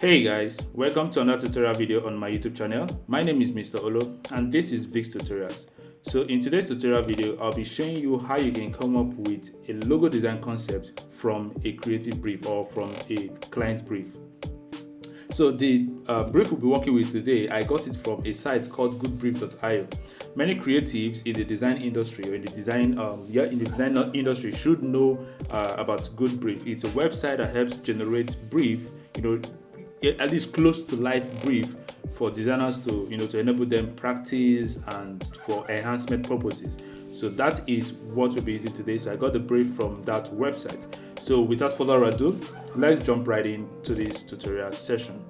Hey guys, welcome to another tutorial video on my YouTube channel. My name is Mr. Olo and this is Vix Tutorials. So in today's tutorial video, I'll be showing you how you can come up with a logo design concept from a creative brief or from a client brief. So the brief we'll be working with today, I got it from a site called goodbrief.io. Many creatives in the design industry or in the design industry should know about Goodbrief. It's a website that helps generate brief, at least close to life brief for designers to enable them practice and for enhancement purposes. So that is what we'll be using today. So I got the brief from that website. So without further ado, let's jump right into this tutorial session.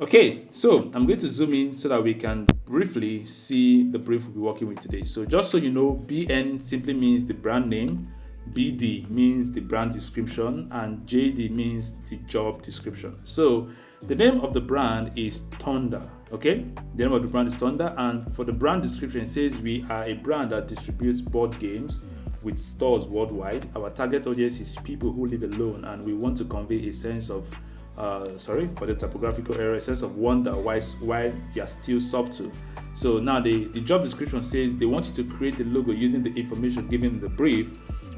Okay, so I'm going to zoom in so that we can briefly see the brief we'll be working with today. So just so you know, BN simply means the brand name, BD means the brand description, and JD means the job description. So the name of the brand is Thunder. Okay, the name of the brand is Thunder, and for the brand description it says we are a brand that distributes board games with stores worldwide. Our target audience is people who live alone, and we want to convey a sense of sorry for the typographical error, a sense of wonder while they are still subtle. So now the job description says they want you to create a logo using the information given in the brief.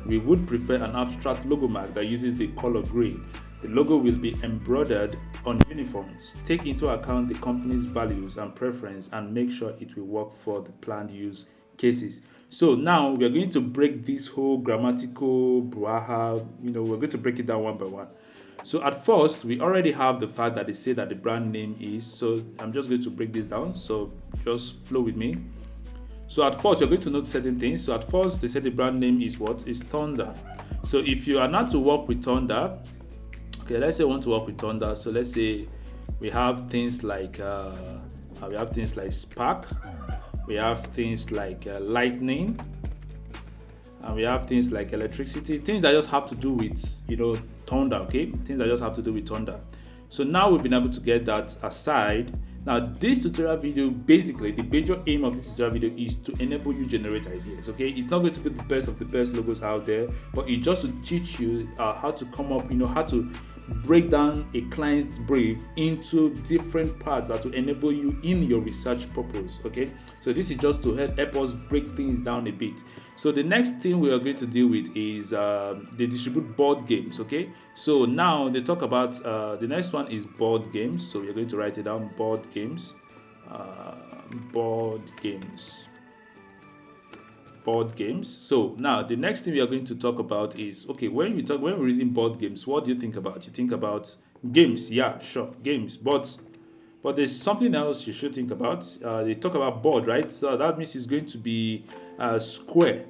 We would prefer an abstract logo mark that uses the color gray. The logo will be embroidered on uniforms. Take into account the company's values and preference and make sure it will work for the planned use cases. So now we are going to break this whole grammatical brouhaha, we're going to break it down one by one. So at first, we already have the fact that they say that the brand name is, so I'm just going to break this down. So just flow with me. So at first, you're going to note certain things. So at first, they said the brand name is what? Is Thunder. So if you are not to work with Thunder, okay, let's say we want to work with Thunder. So let's say we have things like Spark, we have things like lightning, and we have things like electricity, things that just have to do with thunder. Okay, things that just have to do with thunder. So now we've been able to get that aside. Now this tutorial video, basically the major aim of this tutorial video is to enable you generate ideas. Okay, it's not going to be the best of the best logos out there, but it's just to teach you how to come up, how to break down a client's brief into different parts that will enable you in your research purpose. Okay, so this is just to help us break things down a bit. So the next thing we are going to deal with is they distribute board games. Okay, so now they talk about the next one is board games. So we are going to write it down: board games, board games, board games. So now the next thing we are going to talk about is, okay, when we're using board games, what do you think about? You think about games, yeah, sure, games, but there's something else you should think about. They talk about board, right? So that means it's going to be square.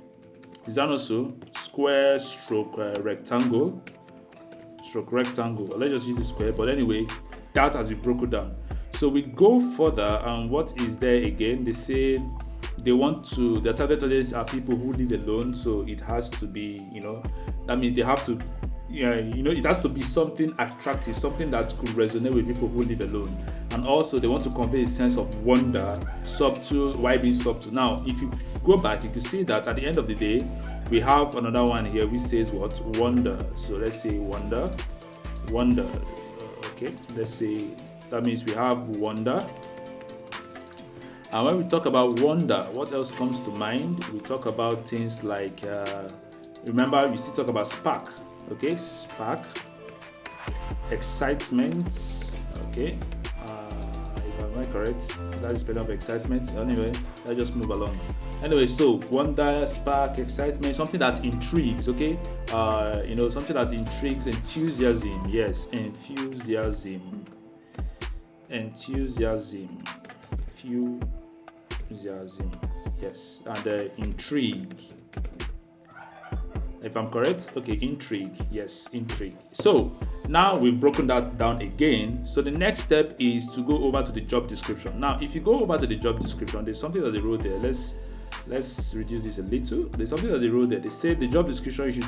Is that also square stroke rectangle? Stroke rectangle. Let's just use the square. But anyway, that has been broken down. So we go further, and what is there again? They say they want to. Their target audience are people who live alone. So it has to be, that means they have to. Yeah, it has to be something attractive, something that could resonate with people who live alone. And also they want to convey a sense of wonder, subtle. Why being subtle? Now, if you go back, you can see that at the end of the day, we have another one here which says what? Wonder. So let's say wonder. Okay, let's say that means we have wonder. And when we talk about wonder, what else comes to mind? We talk about things like, remember, we still talk about spark. Okay, spark, excitement. Okay, if am I correct? That is spelling of excitement. Anyway, let's just move along. Anyway, so wonder, spark, excitement, something that intrigues. Okay, something that intrigues, enthusiasm. Yes, enthusiasm. Yes, and intrigue. If I'm correct, okay, intrigue. Yes, intrigue. So now we've broken that down again. So the next step is to go over to the job description. Now, if you go over to the job description, there's something that they wrote there. Let's reduce this a little. There's something that they wrote there. They say the job description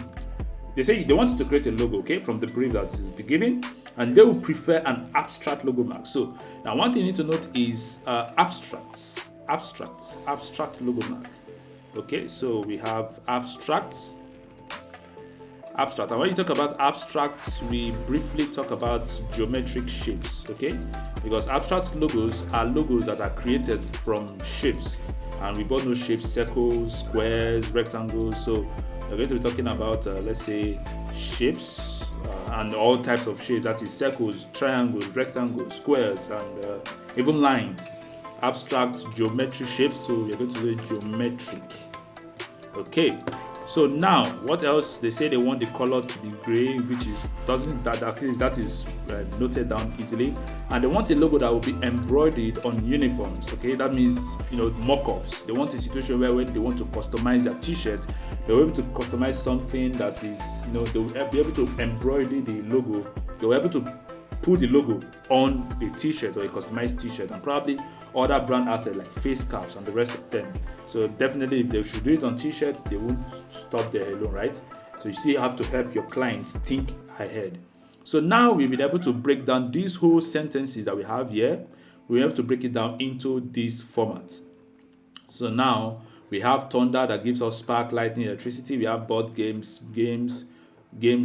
they say they want you to create a logo, okay, from the brief that is given, and they will prefer an abstract logo mark. So now one thing you need to note is abstract logo mark. Okay, so we have abstracts. And when you talk about abstracts, we briefly talk about geometric shapes, okay? Because abstract logos are logos that are created from shapes, and we both know shapes: circles, squares, rectangles. So we're going to be talking about let's say shapes and all types of shapes, that is circles, triangles, rectangles, squares, and even lines. Abstract geometric shapes, so we're going to say geometric. Okay, so now what else? They say they want the color to be gray, which is doesn't that at least that is noted down easily, and they want a logo that will be embroidered on uniforms. Okay, that means mock-ups. They want a situation where when they want to customize their t-shirt, they're able to customize something that is they will be able to embroider the logo. They were able to put the logo on a t-shirt or a customized t-shirt, and probably other brand assets like face caps and the rest of them. So definitely, if they should do it on t-shirts, they won't stop there alone, right? So you still have to help your clients think ahead. So now we've been able to break down these whole sentences that we have here. We're able to break it down into this format. So now we have thunder that gives us spark, lightning, electricity. We have board games,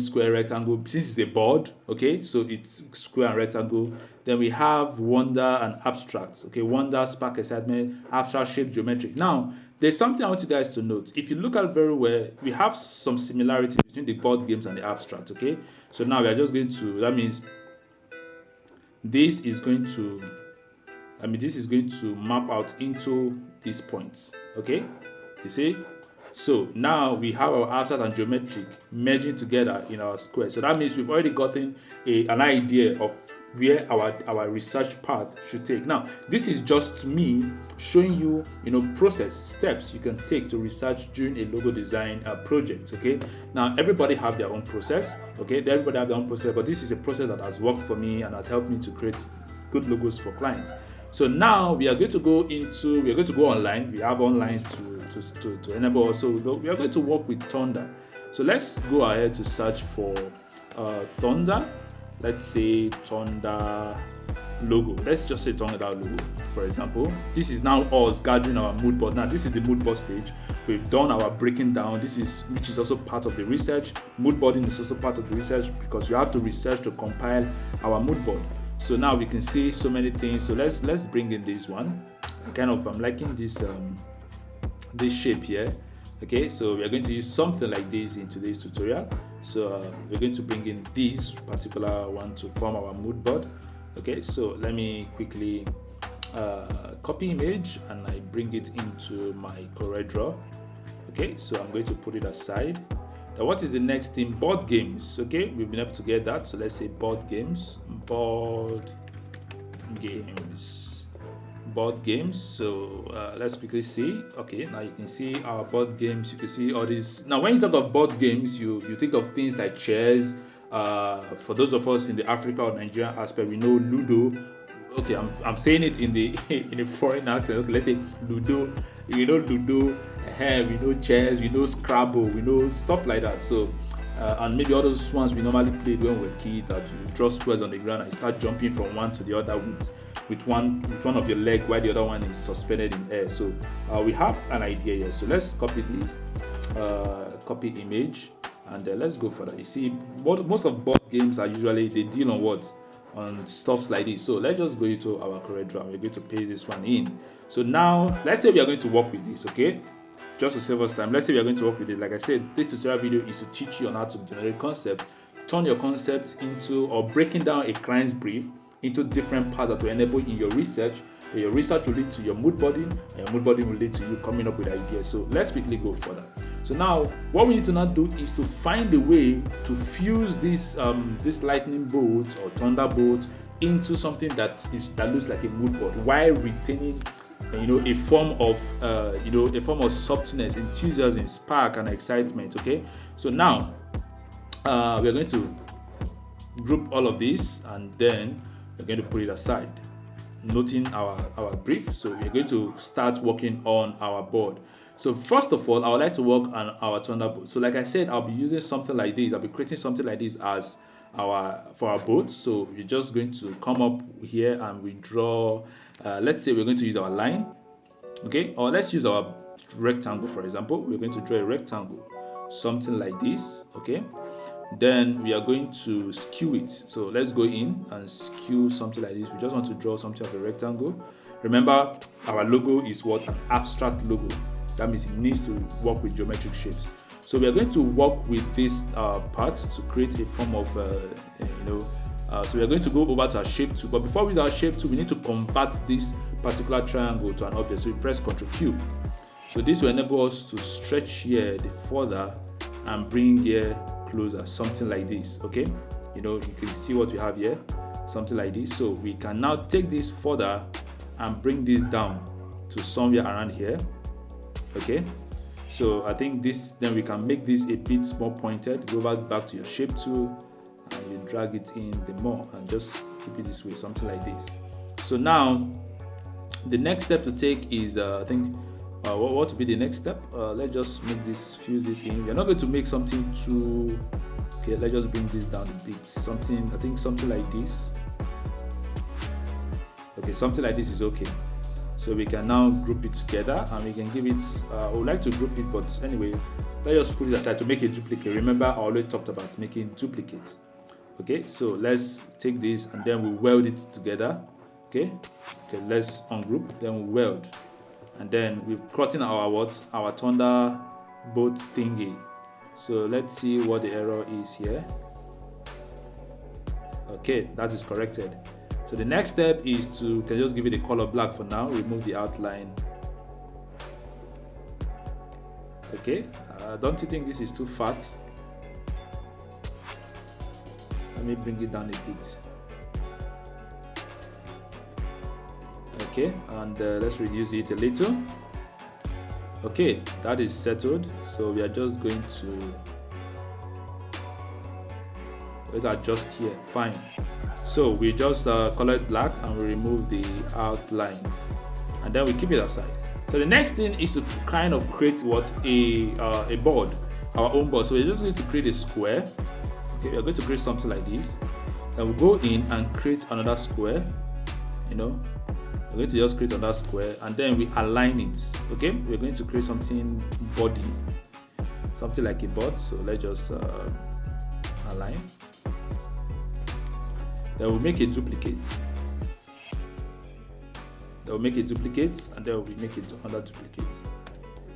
square, rectangle. Since it's a board, okay, so it's square and rectangle. Then we have wonder and abstract. Okay, wonder, spark, excitement, abstract, shape, geometric. Now there's something I want you guys to note. If you look at it very well, we have some similarities between the board games and the abstract. Okay, so now we are just going to, that means this is going to map out into these points. Okay, you see. So now we have our abstract and geometric merging together in our square. So that means we've already gotten an idea of where our research path should take. Now, this is just me showing you, process steps you can take to research during a logo design project. Okay. Now, everybody have their own process. Okay, everybody have their own process, but this is a process that has worked for me and has helped me to create good logos for clients. So now we are going to go online. We have online to enable us. So we are going to work with Thunder. So let's go ahead to search for Thunder. Let's say Thunder logo. Let's just say Thunder logo, for example. This is now us gathering our mood board. Now this is the mood board stage. We've done our breaking down. Which is also part of the research. Mood boarding is also part of the research, because you have to research to compile our mood board. So now we can see so many things. So let's bring in this one. I'm liking this shape here. Okay, so we are going to use something like this in today's tutorial. So we're going to bring in this particular one to form our mood board. Okay, so let me quickly copy image and I bring it into my CorelDRAW. Okay, so I'm going to put it aside. Now what is the next thing? Board games. Okay, we've been able to get that. So let's say board games. So let's quickly see. Okay, now you can see our board games. You can see all these. Now when you talk of board games, you think of things like chess. For those of us in the Africa or Nigerian aspect, we know Ludo. Okay, I'm saying it in a foreign accent. Okay, let's say Ludo. We know Ludo. We know chess. We know Scrabble. We know stuff like that. So. And maybe all those ones we normally played when we were kids, that you draw squares on the ground and you start jumping from one to the other with one of your leg while the other one is suspended in air. So we have an idea here. So let's copy this, copy image, and let's go further. You see, most of board games are usually, they deal on what? On stuffs like this. So let's just go into our CorelDRAW. We're going to paste this one in. So now let's say we are going to work with this. Okay. Just to save us time, let's say we are going to work with it. Like I said, this tutorial video is to teach you on how to generate concepts, turn your concepts into, or breaking down a client's brief into different parts that will enable in your research. And your research will lead to your mood boarding, and your mood boarding will lead to you coming up with ideas. So let's quickly go further. So now, what we need to now do is to find a way to fuse this lightning bolt or thunderbolt into something that looks like a mood board, while retaining a form of softness, enthusiasm, spark, and excitement. Okay, so now we're going to group all of this, and then we're going to put it aside, noting our brief. So we're going to start working on our board. So first of all, I would like to work on our thunderbolt. So like I said, I'll be using something like this. I'll be creating something like this as our boat. So we're just going to come up here and we draw, let's say we're going to use our line, okay, or let's use our rectangle. For example, we're going to draw a rectangle, something like this, okay. Then we are going to skew it. So let's go in and skew something like this. We just want to draw something of a rectangle. Remember, our logo is what? An abstract logo. That means it needs to work with geometric shapes. So we are going to work with this part to create a form of, so we are going to go over to our shape tool. But before we use our shape tool, we need to convert this particular triangle to an object. So we press Ctrl Q. So this will enable us to stretch here the further and bring here closer, something like this, okay. You can see what we have here, something like this. So we can now take this further and bring this down to somewhere around here, okay. So I think then we can make this a bit more pointed. Go back to your shape tool and you drag it in the more and just keep it this way, something like this. So now the next step to take is I think what would be the next step? Let's just fuse this in. We're not going to make something too, okay, let's just bring this down a bit. Something like this. Okay, something like this is okay. So we can now group it together and we can give it, I would like to group it, but anyway, let's just put it aside to make a duplicate. Remember, I always talked about making duplicates. Okay, so let's take this and then we weld it together. Okay, let's ungroup, then we weld. And then we've gotten our Thunderbolt thingy. So let's see what the error is here. Okay, that is corrected. So the next step is can just give it a color black for now. Remove the outline. Okay, don't you think this is too fat? Let me bring it down a bit. Okay, and let's reduce it a little. Okay, that is settled. So we are just going to let's adjust here. Fine. So we just color it black and we remove the outline, and then we keep it aside. So the next thing is to kind of create a board, our own board. So we're just going to create a square. Okay, we're going to create something like this. Then we'll go in and create another square. We're going to just create another square and then we align it. Okay, we're going to create something like a board. So let's just align. Then we'll make a duplicate. And then we'll make it another duplicate.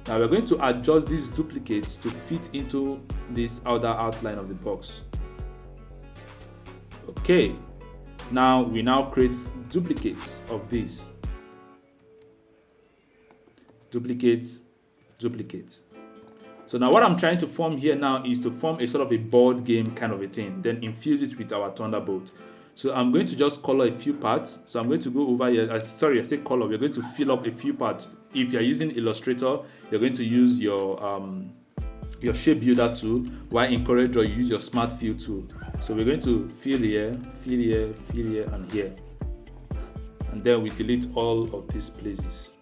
Now we're going to adjust these duplicates to fit into this outer outline of the box. Okay. Now we create duplicates of this. Duplicates. So now what I'm trying to form here now is to form a sort of a board game kind of a thing, then infuse it with our Thunderbolt. So I'm going to just color a few parts. So I'm going to go over here. I say color. We're going to fill up a few parts. If you're using Illustrator, you're going to use your shape builder tool, while in CorelDRAW you use your smart fill tool. So we're going to fill here, and here. And then we delete all of these places.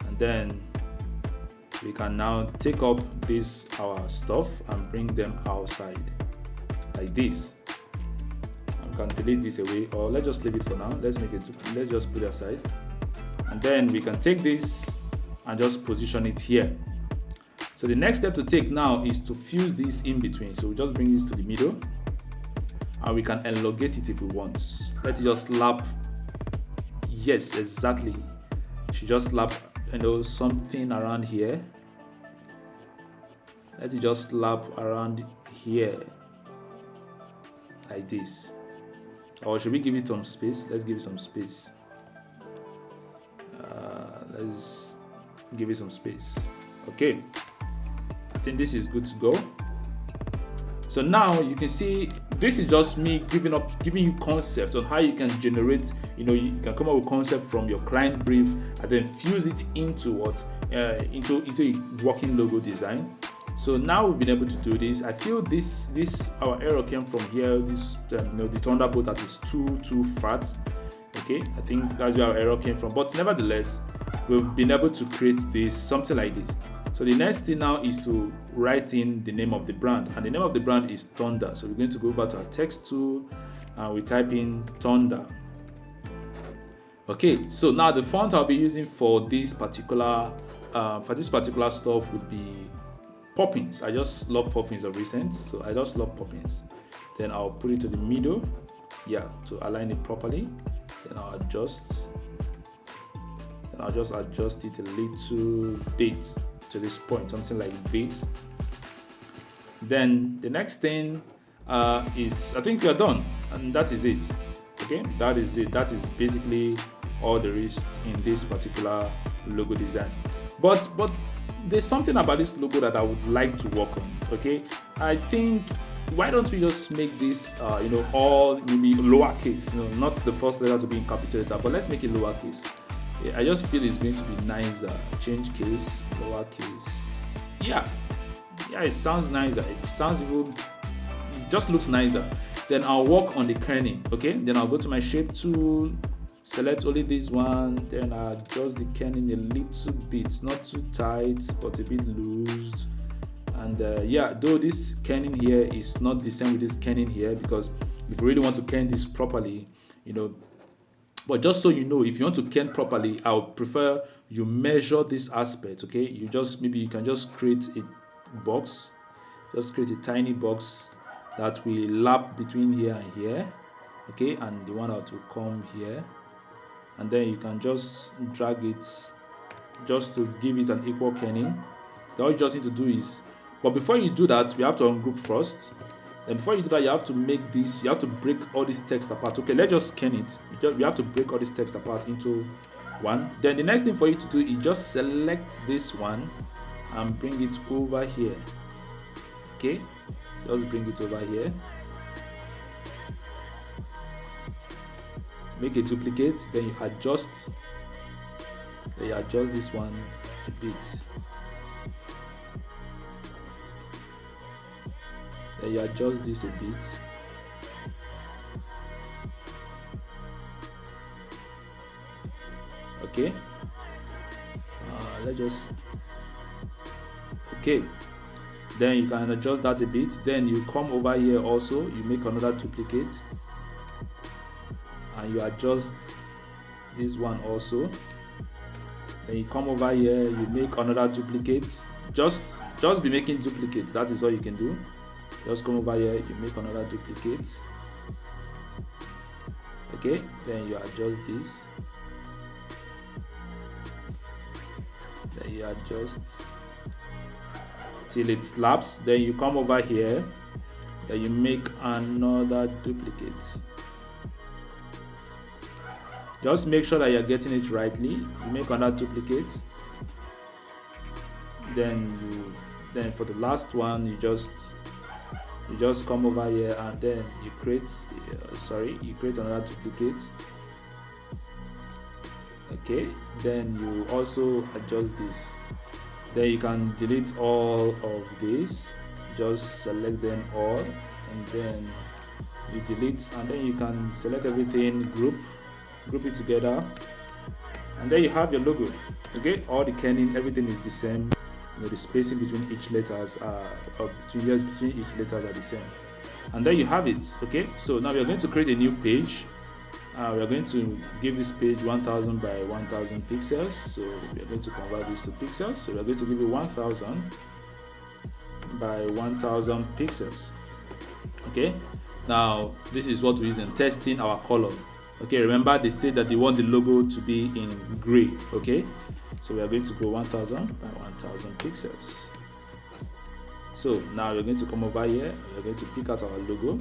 And then we can now take up our stuff and bring them outside like this. And we can delete this away, or let's just leave it for now. Let's just put it aside. And then we can take this and just position it here. So the next step to take now is to fuse this in between. So we just bring this to the middle and we can elongate it if we want. Let it just lap. Yes, exactly. You should just lap something around here. Let it just lap around here like this. Or should we give it some space? Let's give it some space. Let's give it some space. Okay, I think this is good to go. So now you can see this is just me giving you concept on how you can generate, you can come up with concept from your client brief and then fuse it into into a working logo design. So now we've been able to do this. I feel our error came from here. The Thunderbolt that is too fat. Okay, I think that's where our error came from. But nevertheless, we've been able to create something like this. So the next thing now is to write in the name of the brand, and the name of the brand is Thunder. So we're going to go back to our text tool and we type in Thunder. Okay, so now the font I'll be using for this particular stuff would be Poppins. I just love Poppins of recent, so I just love Poppins. Then I'll put it to the middle, to align it properly. Then I'll just adjust it a little bit to this point, something like this. Then the next thing is, I think we are done, and that is it. Okay, that is it. That is basically all there is in this particular logo design. But there's something about this logo that I would like to work on. Okay, I think, why don't we just make this all maybe lowercase, not the first letter to be in capital letter, but let's make it lowercase. I just feel it's going to be nicer. Change case, lowercase. Yeah, it sounds nicer. It just looks nicer. Then I'll work on the kerning. Okay, then I'll go to my shape tool, select only this one, then I'll adjust the kerning a little bit, not too tight but a bit loose. And though this kerning here is not the same with this kerning here, because if you really want to kern this properly, but just so you know, if you want to kern properly, I would prefer you measure this aspect. Okay, you can just create a box, just create a tiny box that will lap between here and here. Okay, and the one that will come here, and then you can just drag it just to give it an equal kerning. All you just need to do is, but before you do that, we have to ungroup first. And before you do that, you have to break all this text apart. Okay, let's just scan it. We have to break all this text apart into one. Then the next thing for you to do is just select this one and bring it over here. Okay, just bring it over here. Make a duplicate, then you adjust this one a bit. Then you adjust this a bit. Okay, okay, then you can adjust that a bit. Then you come over here also, you make another duplicate and you adjust this one also. Then you come over here, you make another duplicate. Just be making duplicates, that is all you can do. Just come over here, you make another duplicate. Okay, then you adjust this. Then you adjust till it slaps. Then you come over here, then you make another duplicate. Just make sure that you're getting it rightly. You make another duplicate. Then for the last one, you just come over here and then you create another duplicate. Okay, then you also adjust this. Then you can delete all of this. Just select them all and then you delete, and then you can select everything, group it together, and then you have your logo. Okay, all the kerning, everything is the same. The spacing between each letters between each letters are the same, and then you have it. Okay, so now we are going to create a new page. We are going to give this page 1000 by 1000 pixels. So we are going to convert this to pixels. So we are going to give it 1000 by 1000 pixels. Okay, now this is what we use in testing our color. Okay, remember they say that they want the logo to be in gray. Okay, so we are going to go 1000 by 1000 pixels. So now we're going to come over here, we're going to pick out our logo.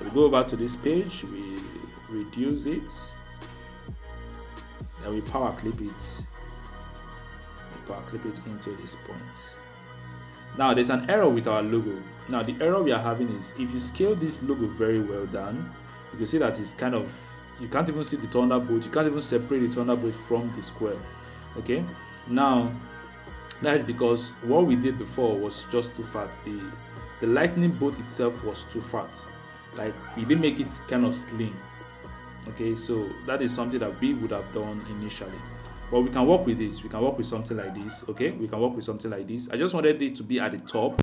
We go over to this page, we reduce it, then we power clip it. Into this point. Now there's an error with our logo. Now the error we are having is, if you scale this logo very well down, you can see that it's kind of, you can't even see the thunderbolt, you can't even separate the thunderbolt from the square. Okay, now that is because what we did before was just too fat. The lightning bolt itself was too fat, like we didn't make it kind of slim. Okay, so that is something that we would have done initially. but we can work with this. We can work with something like this. Okay, we can work with something like this. I just wanted it to be at the top,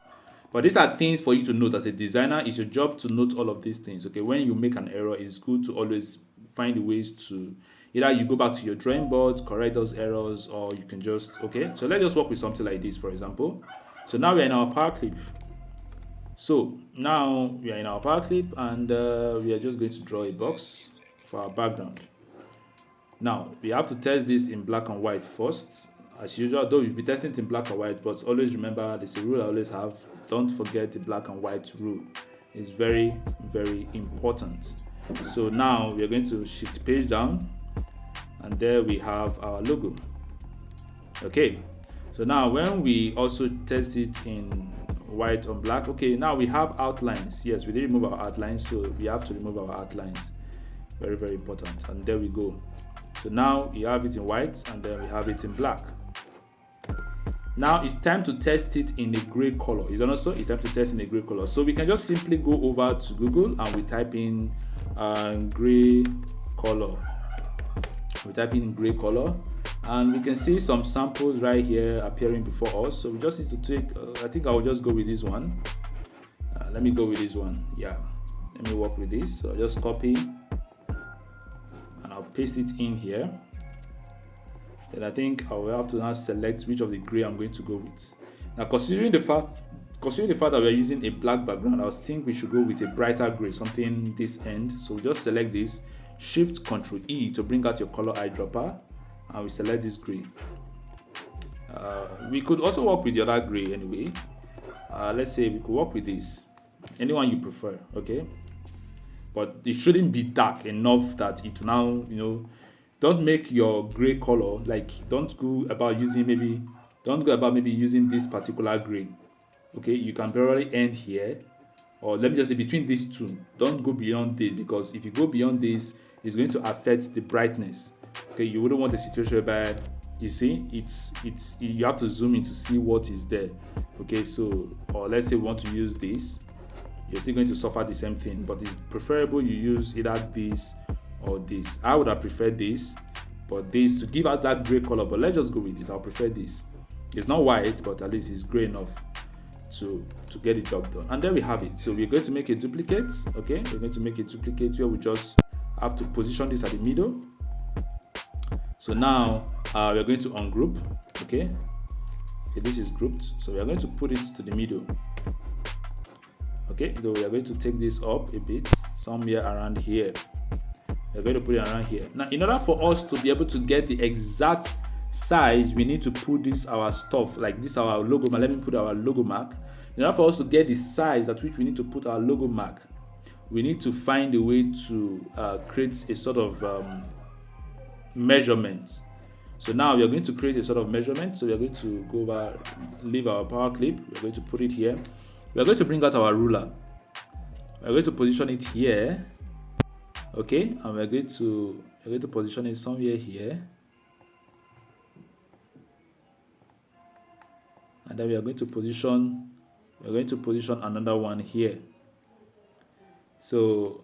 but these are things for you to note as a designer. It's your job to note all of these things. Okay, when you make an error, it's good to always find ways to either you go back to your drawing board, correct those errors, or you can just, okay, so let's just work with something like this, for example. So now we're in our power clip. So now we are in our power clip, and we are just going to draw a box for our background. Now we have to test this in black and white first, as usual, though we'll be testing it in black and white, but always remember there's a rule I always have: don't forget the black and white rule. It's very, very important. So now we are going to shift page down, and there we have our logo. Okay, so now when we also test it in white on black, okay, now we have outlines. Yes, we did remove our outlines, so we have to remove our outlines. Very, very important. And there we go. So now you have it in white, and then we have it in black. Now it's time to test it in a gray color. It's time to test in a gray color. So we can just simply go over to Google and we type in gray color. We type in gray color, and we can see some samples right here appearing before us. So we just need to take, I think I will just go with this one. Let me go with this one. Yeah, let me work with this. So I'll just copy and I'll paste it in here. Then I think I will have to now select which of the gray I'm going to go with. Now, considering the fact that we're using a black background, I think we should go with a brighter gray, something this end. So we just select this, Shift Ctrl E to bring out your color eyedropper, and we select this gray. We could also work with the other gray anyway. Let's say we could work with this, anyone you prefer, okay? But it shouldn't be dark enough that it will now, don't make your gray color, like, don't go about maybe using this particular gray. Okay, you can barely end here, or let me just say between these two. Don't go beyond this, because if you go beyond this, it's going to affect the brightness. Okay, you wouldn't want a situation where you see you have to zoom in to see what is there. Okay, so, or let's say we want to use this, you're still going to suffer the same thing, but it's preferable you use either this or this. I would have preferred this, but this to give us that gray color, but let's just go with it. I'll prefer this. It's not white, but at least it's gray enough to get the job done. And there we have it. So we're going to make a duplicate. Okay, we're going to make a duplicate where we just have to position this at the middle. So now we're going to ungroup. Okay, this is grouped, so we are going to put it to the middle. Okay, though we are going to take this up a bit, somewhere around here. We're going to put it around here. Now, in order for us to be able to get the exact size, we need to put this our stuff, like this our logo mark. Let me put our logo mark. In order for us to get the size at which we need to put our logo mark, we need to find a way to create a sort of measurement. So now we are going to create a sort of measurement. So we are going to go over, leave our power clip. We're going to put it here. We are going to bring out our ruler. We're going to position it here. Okay, and we're going to position it somewhere here. And then we are going to position another one here. So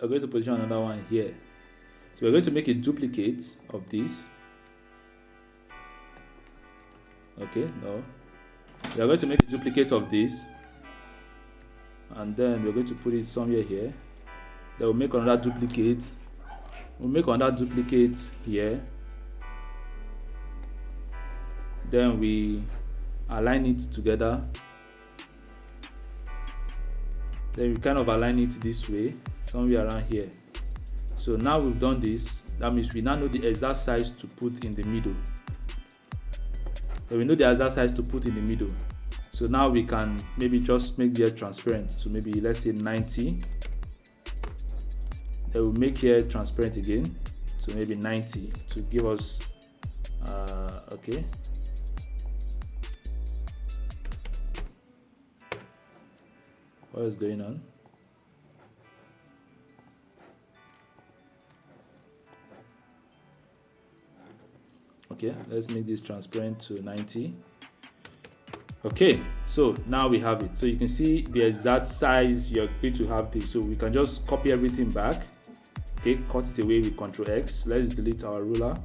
we're going to position another one here. So we're going to make a duplicate of this. Okay, no. We are going to make a duplicate of this. And then we're going to put it somewhere here. Then we'll make another duplicate. We'll make another duplicate here. Then we align it together. Then we kind of align it this way, somewhere around here. So now we've done this, that means we now know the exact size to put in the middle. So we know the exact size to put in the middle. So now we can maybe just make the air transparent. So maybe let's say 90. Then we'll make here transparent again. So maybe 90 to give us, okay. What is going on? Okay, let's make this transparent to 90. Okay, so now we have it. So you can see the exact size you're going to have this. So we can just copy everything back. Okay, cut it away with Ctrl X. Let's delete our ruler.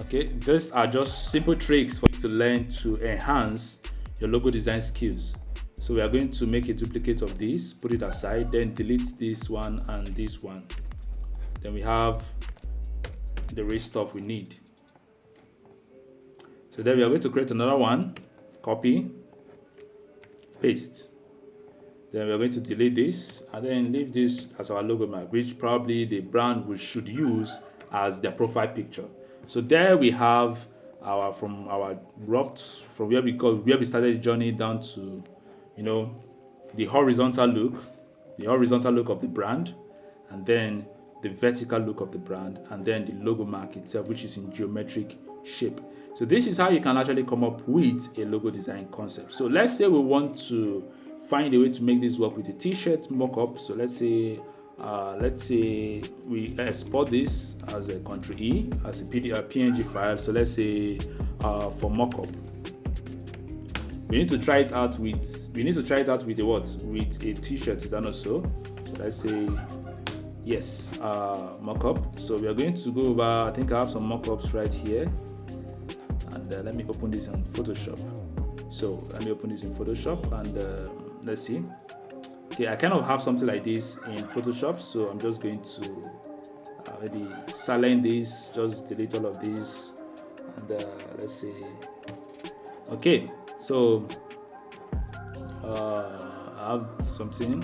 Okay, these are just simple tricks for you to learn to enhance your logo design skills. So we are going to make a duplicate of this, put it aside, then delete this one and this one. Then we have the rest stuff we need. So then we are going to create another one, copy, paste. Then we are going to delete this and then leave this as our logo mark, which probably the brand should use as their profile picture. So there we have our from where we started the journey down to, you know, the horizontal look of the brand, and then the vertical look of the brand, and then the logo mark itself, which is in geometric shape. So this is how you can actually come up with a logo design concept. So let's say we want to find a way to make this work with a t-shirt mock-up. So let's say we export this as a Ctrl E as a PNG file. So let's say for mockup, we need to try it out with a what? With a t-shirt. Is that not so? So let's say yes, mockup. So we are going to go over. I think I have some mockups right here, and let me open this in Photoshop. So let me open this in Photoshop and let's see. Okay, I kind of have something like this in Photoshop, so I'm just going to maybe silent this, just delete all of this, and let's see. Okay, so I have something.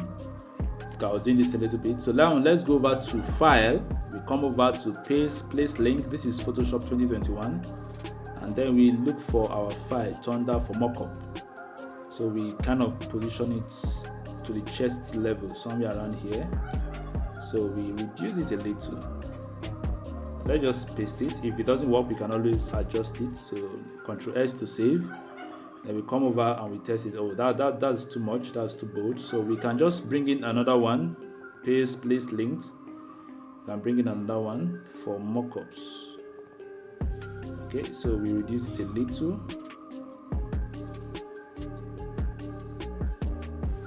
I was doing this a little bit. So now let's go over to File. We come over to Place Link. This is Photoshop 2021, and then we look for our file, Thunder for Mockup. So we kind of position it to the chest level, somewhere around here. So we reduce it a little. Let's just paste it. If it doesn't work, we can always adjust it. So Ctrl S to save. Then we come over and we test it. Oh, that's too much. That's too bold. So we can just bring in another one. Place links. We can bring in another one for mockups. Okay, so we reduce it a little.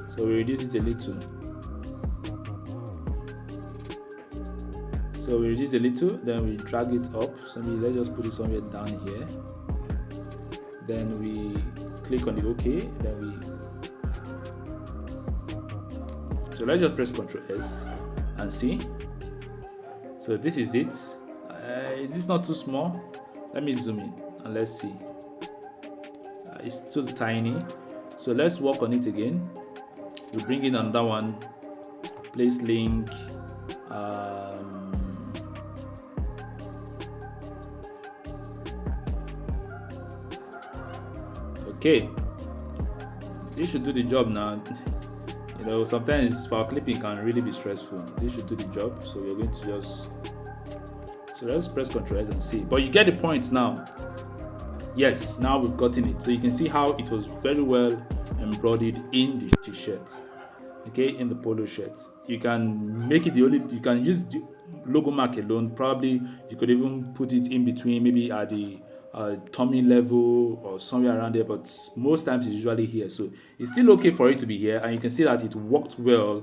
So we reduce it a little. Then we drag it up. So let's just put it somewhere down here. Then we click on the OK. So let's just press Ctrl S and see. So this is it. Is this not too small? Let me zoom in and let's see. It's too tiny. So let's work on it again. We bring in another one, place link, okay, this should do the job now. You know, sometimes file clipping can really be stressful. This should do the job. So we're going to let's press Ctrl S and see. But you get the point now. Yes, now we've gotten it. So you can see how it was very well embroidered in the t-shirt, okay, in the polo shirt. You can make it you can use the logo mark alone. Probably you could even put it in between, maybe at the tummy level or somewhere around there, but most times it's usually here. So it's still okay for it to be here, and you can see that it worked well.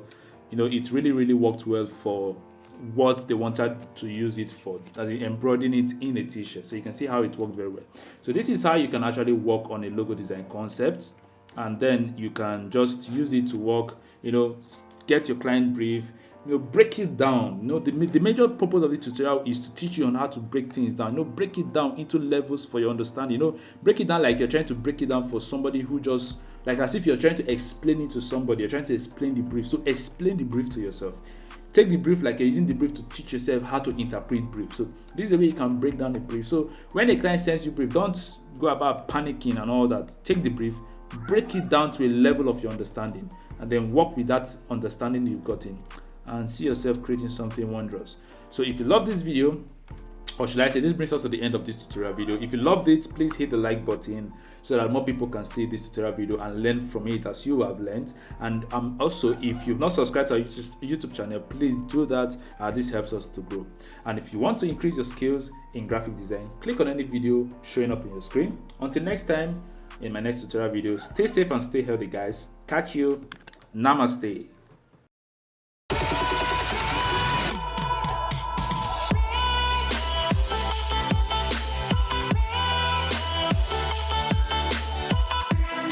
You know, it really worked well for what they wanted to use it for, as in embroidering it in a t-shirt. So you can see how it worked very well. So this is how you can actually work on a logo design concept, and then you can just use it to work, you know, get your client brief, you know, break it down. You know, the major purpose of the tutorial is to teach you on how to break things down. You know, break it down into levels for your understanding. You know, break it down like you're trying to break it down for somebody who just, like as if you're trying to explain it to somebody. You're trying to explain the brief. So explain the brief to yourself. Take the brief like you're using the brief to teach yourself how to interpret brief. So this is the way you can break down the brief. So when a client sends you brief, don't go about panicking and all that. Take the brief, break it down to a level of your understanding, and then work with that understanding you've gotten, and see yourself creating something wondrous. So if you love this video, or should I say, this brings us to the end of this tutorial video. If you loved it, please hit the like button so that more people can see this tutorial video and learn from it as you have learned. And also, if you've not subscribed to our YouTube channel, please do that. This helps us to grow. And if you want to increase your skills in graphic design, click on any video showing up on your screen. Until next time, in my next tutorial video, stay safe and stay healthy, guys. Catch you. Namaste.